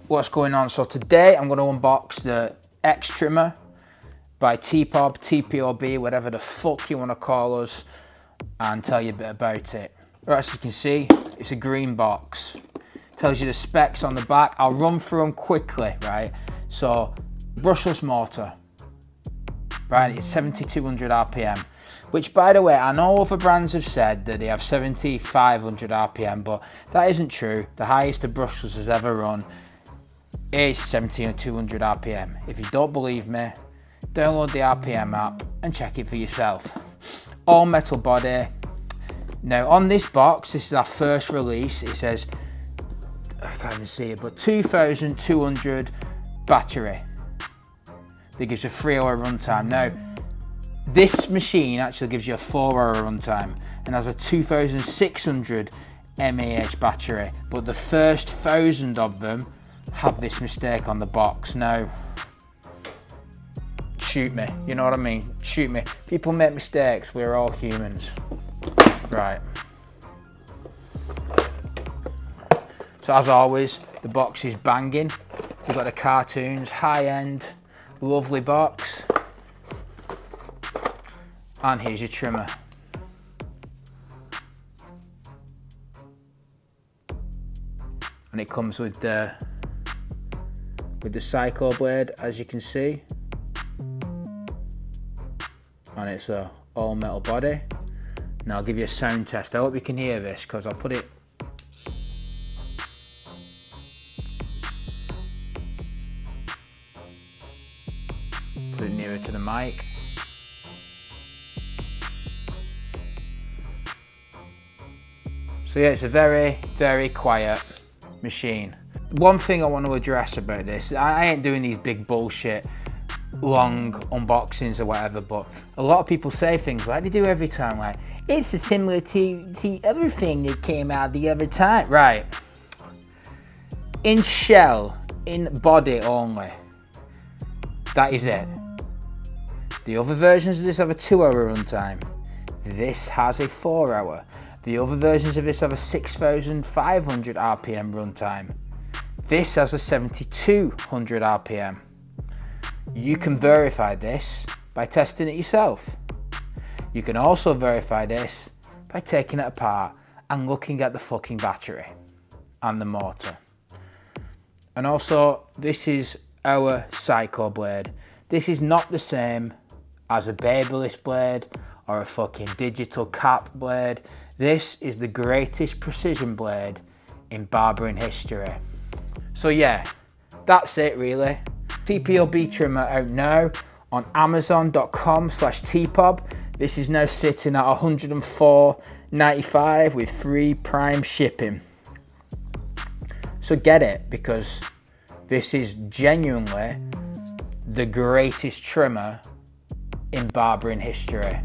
what's going on. So today I'm going to unbox the XTRIMMER by Tpob, Tpob, whatever the fuck you want to call us, and tell you a bit about it. Right, as you can see, it's a green box. Tells you the specs on the back. I'll run through them quickly, right? So, brushless motor, right? It's 7,200 RPM, which, by the way, I know other brands have said that they have 7,500 RPM, but that isn't true. The highest the brushless has ever run is 7,200 RPM. If you don't believe me, download the RPM app and check it for yourself. All metal body. Now on this box, this is our first release. It says, I can't even see it, but 2,200 battery. That gives you a 3-hour runtime. Now, this machine actually gives you a 4-hour runtime and has a 2,600 mAh battery, but the first 1,000 of them have this mistake on the box. Now, shoot me, you know what I mean? Shoot me. People make mistakes, we're all humans. Right. So as always, the box is banging. We've got the cartoons, high-end, lovely box. And here's your trimmer. And it comes with the Psycho blade, as you can see. And it's a all metal body. Now I'll give you a sound test. I hope you can hear this because I'll put it nearer to the mic. So yeah, it's a very, very quiet machine. One thing I want to address about this, I ain't doing these big bullshit long unboxings or whatever, but a lot of people say things like they do every time, like, it's similar to everything that came out the other time. Right. In shell, in body only, that is it. The other versions of this have a 2-hour runtime. This has a 4-hour. The other versions of this have a 6,500 RPM runtime. This has a 7,200 RPM. You can verify this by testing it yourself. You can also verify this by taking it apart and looking at the fucking battery and the motor. And also, this is our Psycho blade. This is not the same as a Babyliss blade or a fucking digital cap blade. This is the greatest precision blade in barbering history. So yeah, that's it really. Tpob trimmer out now on amazon.com/tpob. This is now sitting at $104.95 with free prime shipping. So get it, because this is genuinely the greatest trimmer in barbering history.